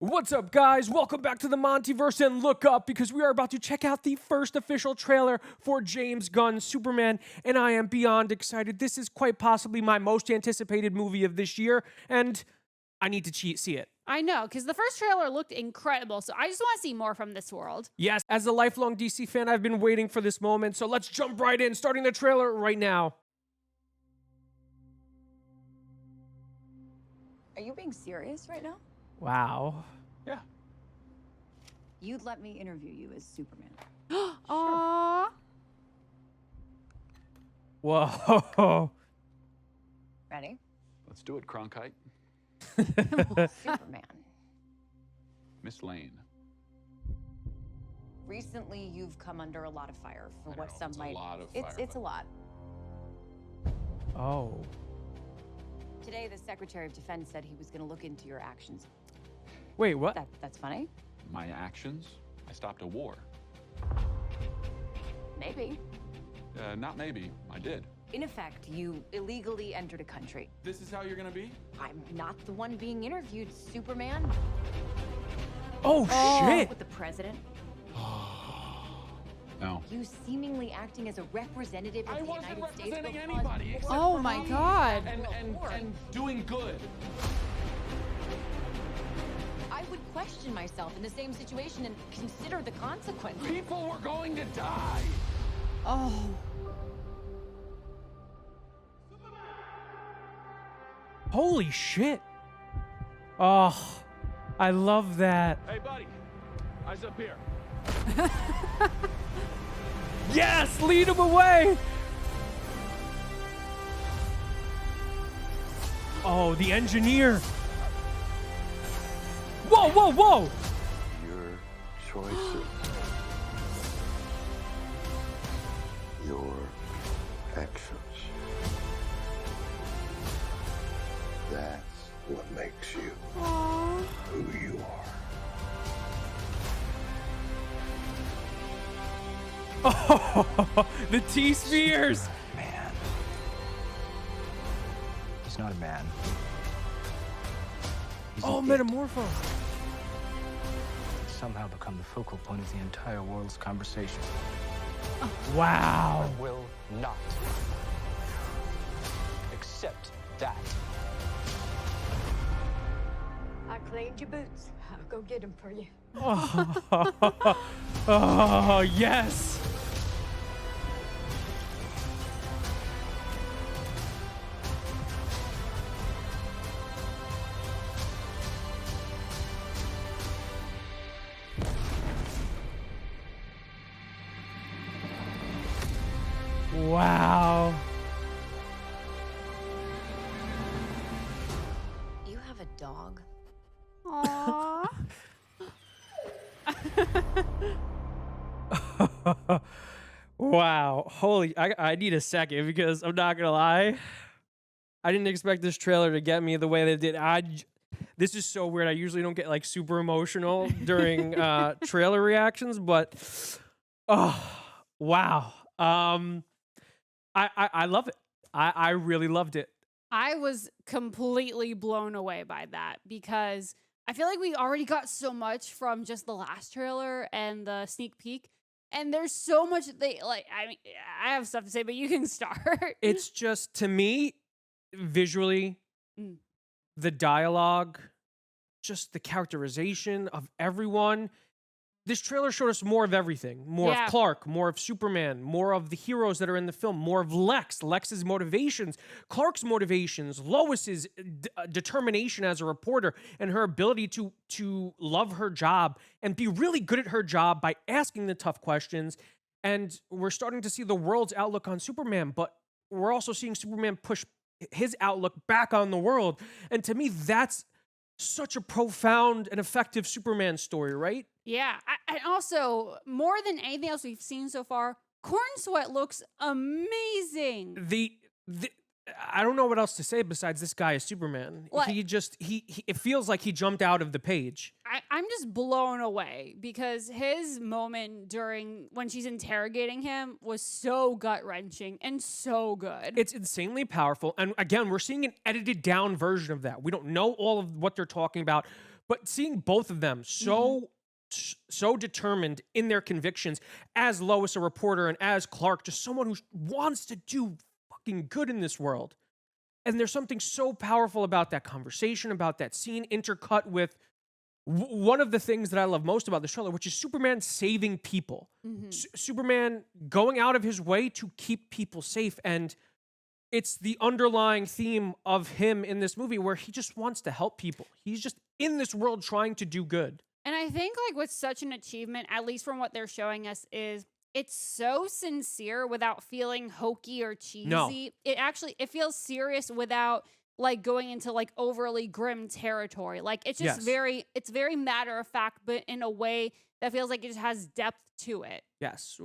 What's up, guys? Welcome back to the MontyVerse, and look up because we are about to check out the first official trailer for James Gunn Superman, and I am beyond excited. This is quite possibly my most anticipated movie of this year, and I need to see it. I know, because the first trailer looked incredible, so I just want to see more from this world. Yes, as a lifelong DC fan, I've been waiting for this moment, so let's jump right in, starting the trailer right now. Are you being serious right now? Wow. Yeah. You'd let me interview you as Superman. Aww. Whoa. Ready? Let's do it, Cronkite. Superman. Miss Lane. Recently, you've come under a lot of fire for I what know, some it's a might. lot of it's fire, a but- lot. Oh. Today, the Secretary of Defense said he was going to look into your actions. Wait, what? That's funny. My actions? I stopped a war. Maybe. Not maybe. I did. In effect, you illegally entered a country. This is how you're gonna be? I'm not the one being interviewed, Superman. Oh, shit. With the president. No. You seemingly acting as a representative of I the wasn't United States. representing because- anybody except Oh for my me God. And doing good. I would question myself in the same situation and consider the consequences. People were going to die. Oh. Holy shit. Oh, I love that. Hey, buddy. Eyes up here. Yes, lead him away. Oh, the engineer. Whoa, whoa, whoa. Your choices, your actions. That's what makes you Aww. who you are. Oh, the T-spheres. Man. He's not a man. He's Oh, an it. metamorpho. He's somehow become the focal point of the entire world's conversation. Wow. Will not accept that. I cleaned your boots. I'll go get them for you. Oh, oh yes. Wow. You have a dog? Aww. Wow. Holy, I need a second because I'm not gonna lie. I didn't expect this trailer to get me the way that it did. This is so weird. I usually don't get like super emotional during trailer reactions, but oh wow. I love it. I really loved it. I was completely blown away by that because I feel like we already got so much from just the last trailer and the sneak peek. And there's so much I mean, I have stuff to say, but you can start. It's just, to me, visually, Mm. the dialogue, just the characterization of everyone. This trailer showed us more of everything. More Yeah. of Clark, more of Superman, more of the heroes that are in the film, more of Lex's motivations, Clark's motivations, Lois's determination as a reporter, and her ability to love her job and be really good at her job by asking the tough questions. And we're starting to see the world's outlook on Superman, but we're also seeing Superman push his outlook back on the world. And to me, that's such a profound and effective Superman story, right? Yeah. And also, more than anything else we've seen so far, Corn Sweat looks amazing. I don't know what else to say besides this guy is Superman. What? He it feels like he jumped out of the page. I'm just blown away because his moment during when she's interrogating him was so gut-wrenching and so good. It's insanely powerful. And again, we're seeing an edited down version of that. We don't know all of what they're talking about, But seeing both of them so determined in their convictions, as Lois, a reporter, and as Clark, just someone who wants to do fucking good in this world. And there's something so powerful about that conversation, about that scene, intercut with one of the things that I love most about the trailer, which is Superman saving people. Superman going out of his way to keep people safe. And it's the underlying theme of him in this movie where he just wants to help people. He's just in this world trying to do good. And I think like what's such an achievement, at least from what they're showing us, is it's so sincere without feeling hokey or cheesy. No. It feels serious without like going into like overly grim territory. Like it's just Yes. very matter of fact, but in a way that feels like it just has depth to it. Yes.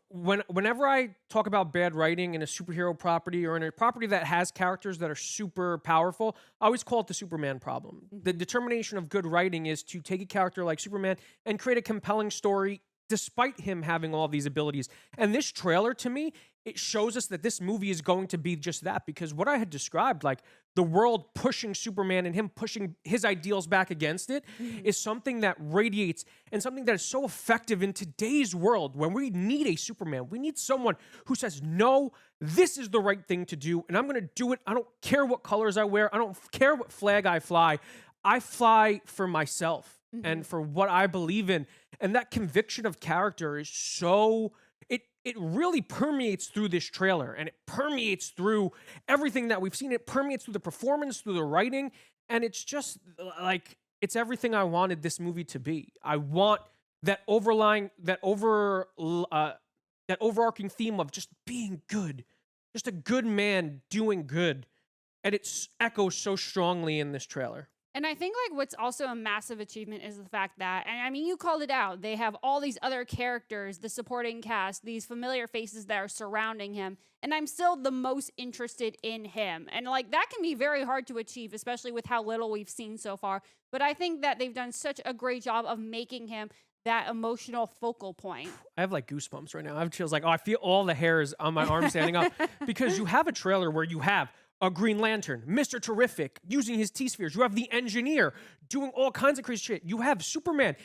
Whenever I talk about bad writing in a superhero property or in a property that has characters that are super powerful, I always call it the Superman problem. The determination of good writing is to take a character like Superman and create a compelling story despite him having all these abilities. And this trailer, to me, it shows us that this movie is going to be just that, because what I had described, like the world pushing Superman and him pushing his ideals back against it, is something that radiates and something that is so effective in today's world when we need a Superman. We need someone who says, no, this is the right thing to do, and I'm going to do it. I don't care what colors I wear. I don't care what flag I fly. I fly for myself and for what I believe in. And that conviction of character is so... It really permeates through this trailer, and it permeates through everything that we've seen. It permeates through the performance, through the writing, and it's just like, it's everything I wanted this movie to be. I want that overarching theme of just being good, just a good man doing good, and it echoes so strongly in this trailer. And I think like what's also a massive achievement is the fact that, and I mean, you called it out, they have all these other characters, the supporting cast, these familiar faces that are surrounding him, and I'm still the most interested in him. And like that can be very hard to achieve, especially with how little we've seen so far. But I think that they've done such a great job of making him that emotional focal point. I have like goosebumps right now. I have chills. Like, oh, I feel all the hairs on my arm standing up, because you have a trailer where you have a Green Lantern, Mr. Terrific, using his T-spheres. You have the Engineer doing all kinds of crazy shit. You have Superman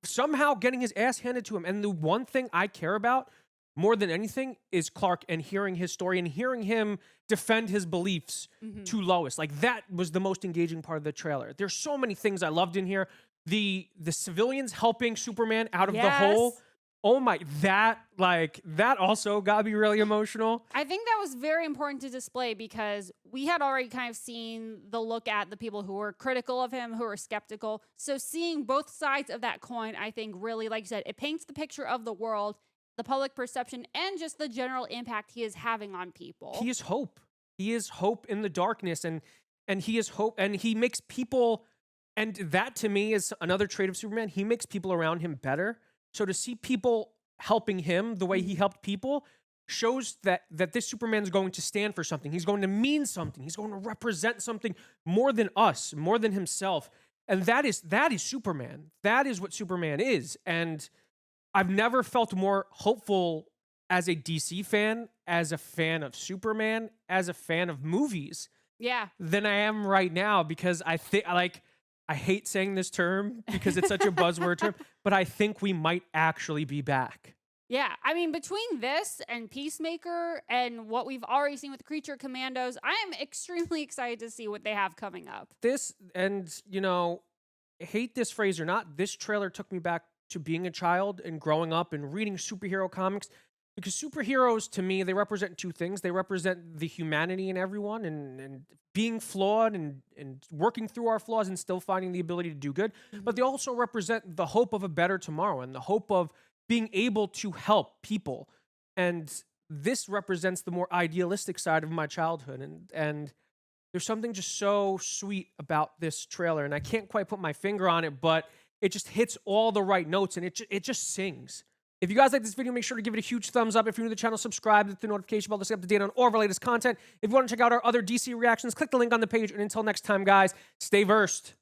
somehow getting his ass handed to him. And the one thing I care about more than anything is Clark, and hearing his story and hearing him defend his beliefs to Lois. Like, that was the most engaging part of the trailer. There's so many things I loved in here. The civilians helping Superman out of the hole. Oh my, that also got me really emotional. I think that was very important to display, because we had already kind of seen the look at the people who were critical of him, who were skeptical. So seeing both sides of that coin, I think really, like you said, it paints the picture of the world, the public perception, and just the general impact he is having on people. He is hope. He is hope in the darkness, and he is hope, and he makes people, and that to me is another trait of Superman. He makes people around him better. So to see people helping him the way he helped people shows that this Superman is going to stand for something. He's going to mean something. He's going to represent something more than us, more than himself. And that is Superman. That is what Superman is. And I've never felt more hopeful as a DC fan, as a fan of Superman, as a fan of movies, than I am right now, because I hate saying this term because it's such a buzzword term, but I think we might actually be back. Yeah, I mean, between this and Peacemaker and what we've already seen with Creature Commandos, I am extremely excited to see what they have coming up. This, and, you know, hate this phrase or not, this trailer took me back to being a child and growing up and reading superhero comics, because superheroes, to me, they represent two things. They represent the humanity in everyone, and being flawed and working through our flaws and still finding the ability to do good. But they also represent the hope of a better tomorrow and the hope of being able to help people. And this represents the more idealistic side of my childhood. And there's something just so sweet about this trailer. And I can't quite put my finger on it, but it just hits all the right notes, and it just sings. If you guys like this video, make sure to give it a huge thumbs up. If you're new to the channel, subscribe, hit the notification bell to stay up to date on all of our latest content. If you want to check out our other DC reactions, click the link on the page. And until next time, guys, stay versed.